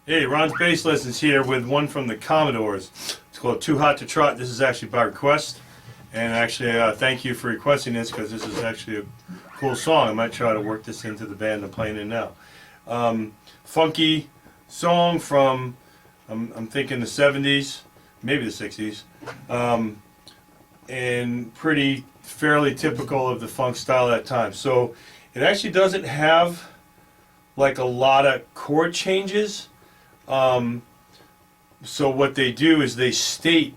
Hey, Ron's Bass Lessons here with one from the Commodores. It's called Too Hot to Trot. This is actually by request. And actually, thank you for requesting this because this is actually a cool song. I might try to work this into the band I'm playing in now. Funky song from, I'm thinking the 70s, maybe the 60s. And fairly typical of the funk style at that time. So it actually doesn't have like a lot of chord changes. So what they do is they state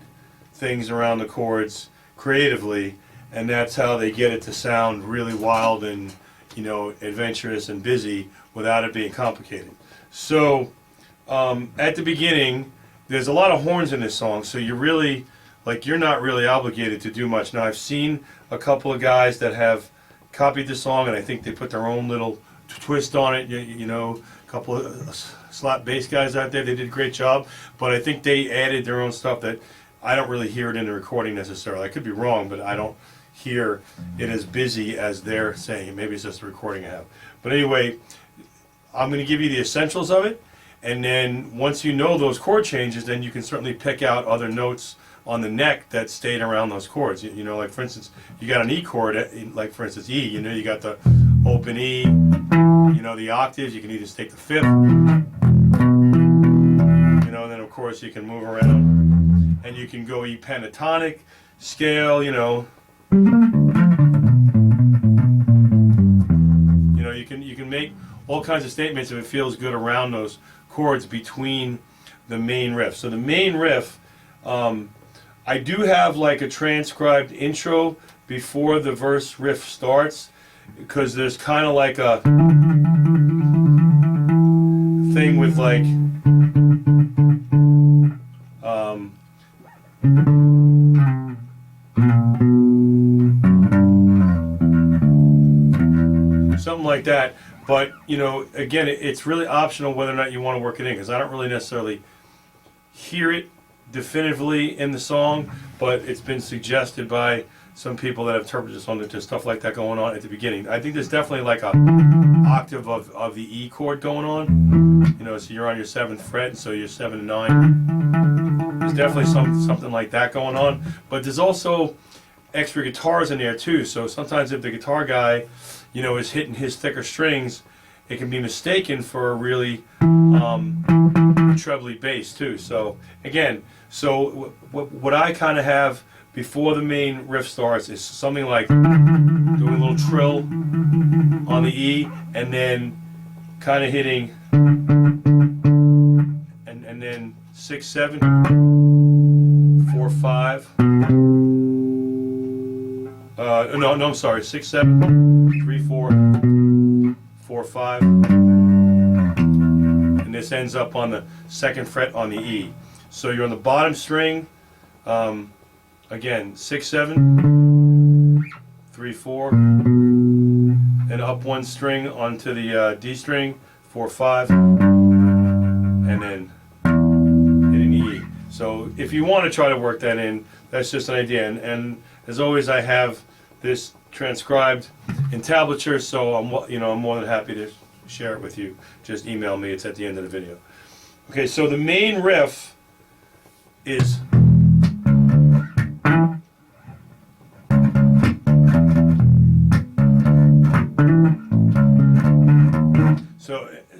things around the chords creatively, and that's how they get it to sound really wild and, you know, adventurous and busy without it being complicated. So at the beginning, there's a lot of horns in this song, so you're not really obligated to do much. Now, I've seen a couple of guys that have copied the song, and I think they put their own little twist on it. You know, a couple of slap bass guys out there, they did a great job, but I think they added their own stuff that I don't really hear it in the recording necessarily. I could be wrong, but I don't hear it as busy as they're saying. Maybe it's just the recording I have. But anyway, I'm going to give you the essentials of it, and then once you know those chord changes, then you can certainly pick out other notes on the neck that stayed around those chords. You know, like for instance, you got an E chord, like for instance E, you know, you got the open E, you know, the octaves, you can either take the fifth, you know, and then of course you can move around, and you can go E pentatonic, scale, you know, you can make all kinds of statements if it feels good around those chords between the main riff. So the main riff, I do have like a transcribed intro before the verse riff starts, because there's kind of like a thing with like something like that. But you know, again, it's really optional whether or not you want to work it in, because I don't really necessarily hear it definitively in the song, but it's been suggested by some people that have interpreted the song that there's stuff like that going on at the beginning. I think there's definitely like a octave of the E chord going on. You know, so you're on your 7th fret, so you're 7 and 9. There's definitely something like that going on. But there's also extra guitars in there too. So sometimes if the guitar guy, you know, is hitting his thicker strings, it can be mistaken for a really trebly bass too. So again, what I kind of have before the main riff starts is something like doing a little trill on the E, and then kind of hitting and then 6, 7, 4, 5. No, I'm sorry. 6, 7, 3, 4, 4, 5. And this ends up on the 2nd fret on the E. So you're on the bottom string. Again, 6, 7, 3, 4, and up one string onto the D string, 4, 5, and then hitting the E. So if you want to try to work that in, that's just an idea. And as always, I have this transcribed in tablature, so I'm more than happy to share it with you. Just email me. It's at the end of the video. Okay, so the main riff is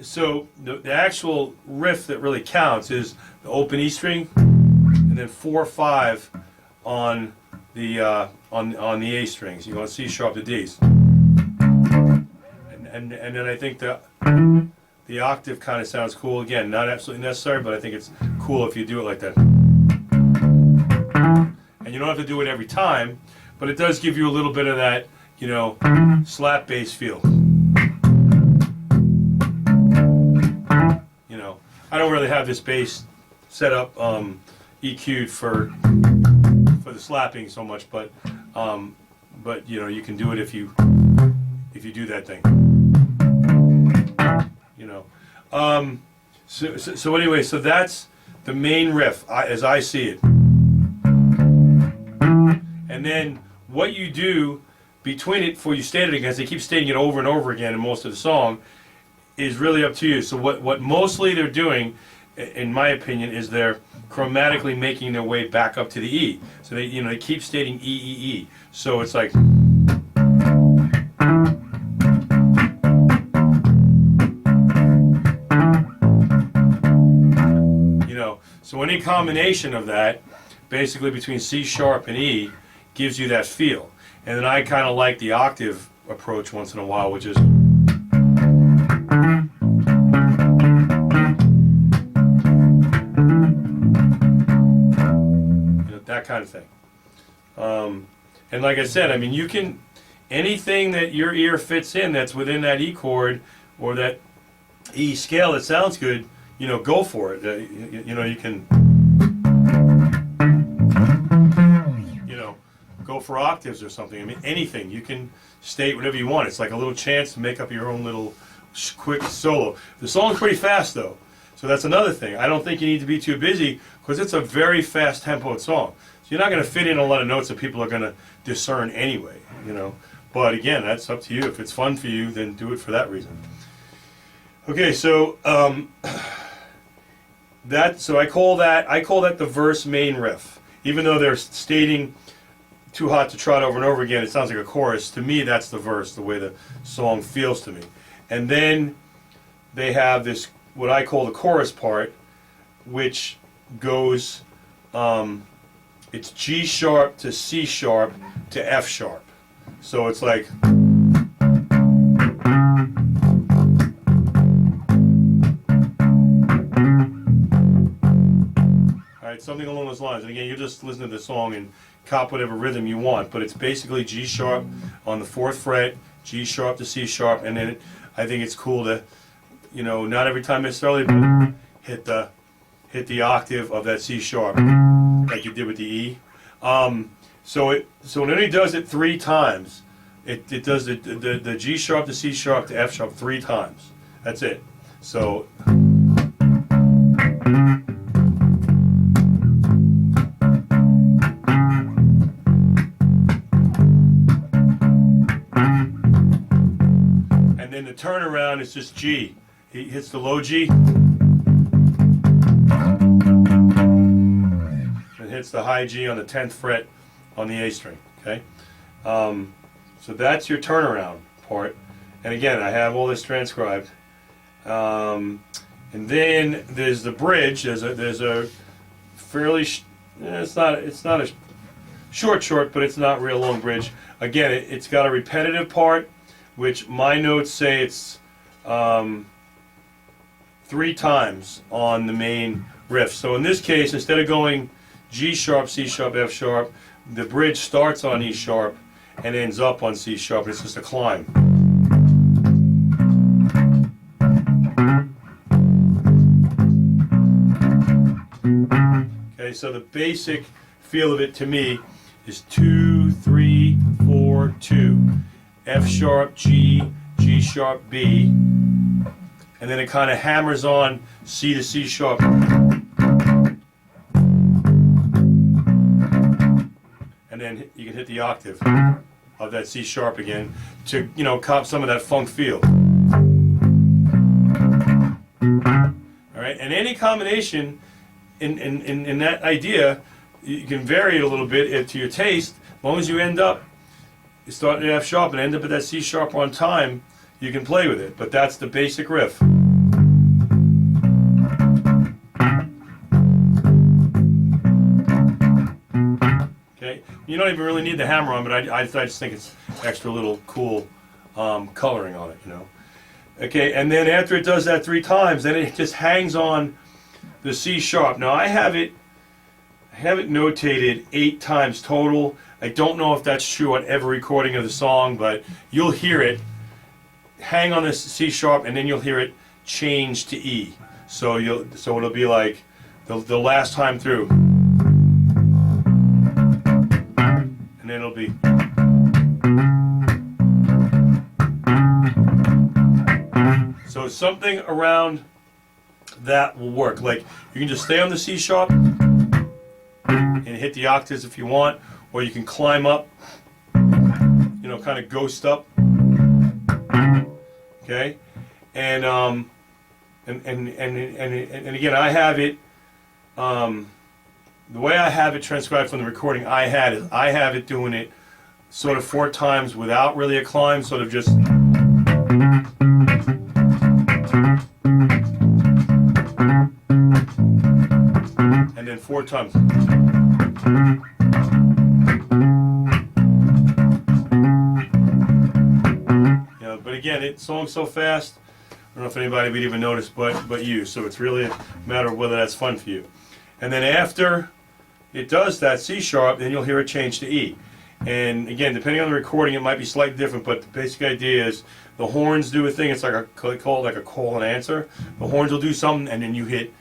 so the actual riff that really counts is the open E string, and then 4, 5 on the A strings. You go C sharp to D's, and then I think the octave kind of sounds cool. Again, not absolutely necessary, but I think it's cool if you do it like that. And you don't have to do it every time, but it does give you a little bit of that, you know, slap bass feel. You know, I don't really have this bass set up EQ'd for the slapping so much, but you know, you can do it if you do that thing. You know, so anyway, so that's the main riff as I see it. And then what you do between it before you state it again, they keep stating it over and over again in most of the song, is really up to you. So what mostly they're doing in my opinion, is they're chromatically making their way back up to the E. So they, they keep stating E, E, E. So it's like, so any combination of that, basically between C sharp and E, gives you that feel. And then I kind of like the octave approach once in a while, which is, that kind of thing. And like I said, I mean, you can, anything that your ear fits in that's within that E chord or that E scale that sounds good, go for it. You can, go for octaves or something. I mean, anything. You can state whatever you want. It's like a little chance to make up your own little quick solo. The song's pretty fast, though. So that's another thing. I don't think you need to be too busy because it's a very fast tempoed song. So you're not going to fit in a lot of notes that people are going to discern anyway, But again, that's up to you. If it's fun for you, then do it for that reason. Okay, so I call that the verse main riff. Even though they're stating "Too Hot to Trot" over and over again, it sounds like a chorus. To me, that's the verse, the way the song feels to me. And then they have this, what I call the chorus part, which goes, it's G sharp to C sharp to F sharp. So it's like, something along those lines. And again, you just listen to the song and cop whatever rhythm you want, but it's basically G sharp on the 4th fret, G sharp to C sharp, and then I think it's cool to, not every time necessarily, but hit the octave of that C sharp, like you did with the E. So it only does it 3 times. It does the G sharp to C sharp to F sharp 3 times. That's it. So. The turnaround is just G. He hits the low G and hits the high G on the 10th fret on the A string. Okay, so that's your turnaround part. And again, I have all this transcribed. And then there's the bridge. There's a fairly it's not a short, but it's not real long bridge. Again, it's got a repetitive part, which my notes say it's 3 times on the main riff. So in this case, instead of going G sharp, C sharp, F sharp, the bridge starts on E sharp and ends up on C sharp. It's just a climb. Okay, so the basic feel of it to me is 2, 3, 4, 2. F sharp, G, G sharp, B, and then it kind of hammers on C to C sharp, and then you can hit the octave of that C sharp again to cop some of that funk feel. All right, and any combination in that idea, you can vary it a little bit to your taste, as long as you end up. You start at F sharp and end up at that C sharp on time, you can play with it. But that's the basic riff. Okay, you don't even really need the hammer on, but I just think it's extra little cool coloring on it, Okay, and then after it does that 3 times, then it just hangs on the C sharp. Now I have it notated 8 times total. I don't know if that's true on every recording of the song, but you'll hear it hang on this C sharp, and then you'll hear it change to E. So it'll be like the last time through, and then it'll be. So something around that will work. Like you can just stay on the C sharp and hit the octaves if you want. Or you can climb up, kind of ghost up, okay? And and again, I have it. The way I have it transcribed from the recording I have it doing it sort of 4 times without really a climb, sort of just. And then 4 times. You know, but again, it's song's so fast. I don't know if anybody would even notice, but you. So it's really a matter of whether that's fun for you. And then after it does that C sharp, then you'll hear it change to E. And again, depending on the recording, it might be slightly different, but the basic idea is the horns do a thing. It's like they call it like a call and answer. The horns will do something, and then you hit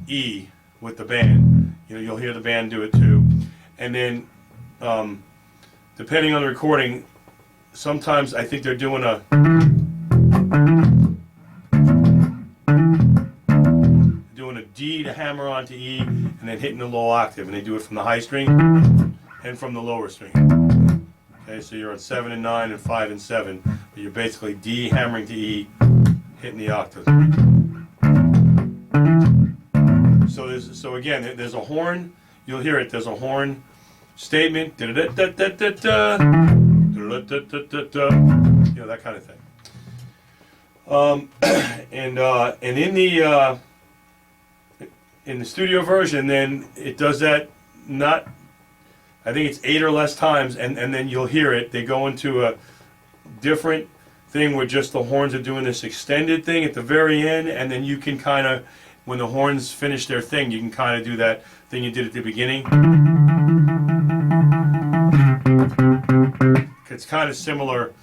E with the band. You know, you'll hear the band do it too. And then, depending on the recording, sometimes I think they're doing a. D to hammer onto E, and then hitting the low octave, and they do it from the high string and from the lower string. Okay, so you're on 7 and 9 and 5 and 7, but you're basically D hammering to E, hitting the octave. So again, there's a horn. You'll hear it. There's a horn statement. You know, that kind of thing. And in the studio version, then it does that not, I think it's 8 or less times, and then you'll hear it. They go into a different thing where just the horns are doing this extended thing at the very end, and then you can kind of, when the horns finish their thing, you can kind of do that thing you did at the beginning. It's kind of similar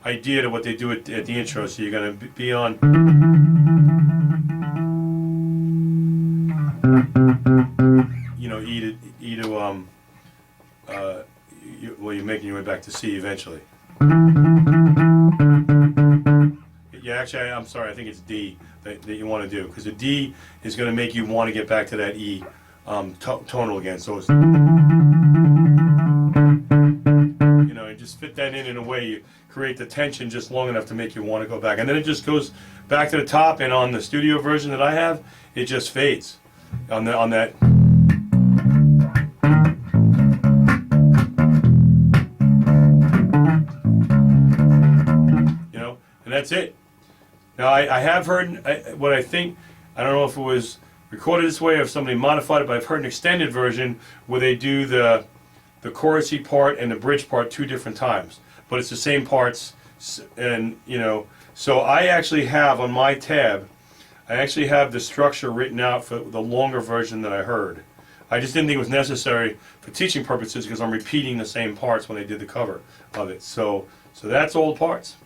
idea to what they do at the intro, so you're going to be on. You know, well, you're making your way back to C eventually. Yeah, actually, I'm sorry, I think it's D that you want to do, because the D is going to make you want to get back to that E tonal again. So it's, you know, you just fit that in a way, you create the tension just long enough to make you want to go back. And then it just goes back to the top, and on the studio version that I have, it just fades. On that. You know, and that's it. Now I have heard what I think, I don't know if it was recorded this way or if somebody modified it, but I've heard an extended version where they do the chorusy part and the bridge part 2 different times, but it's the same parts. And you know, so I actually have on my tab, I actually have the structure written out for the longer version that I heard. I just didn't think it was necessary for teaching purposes because I'm repeating the same parts when they did the cover of it. So that's old parts.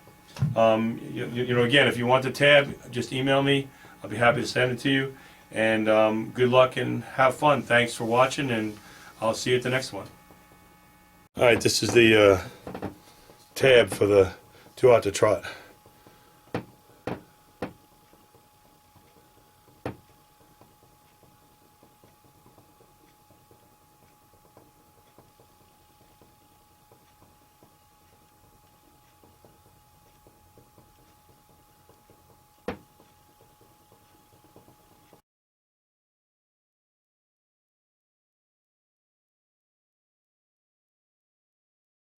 You know, again, if you want the tab, just email me. I'll be happy to send it to you. And good luck and have fun. Thanks for watching, and I'll see you at the next one. All right, this is the tab for the Hot To Trot.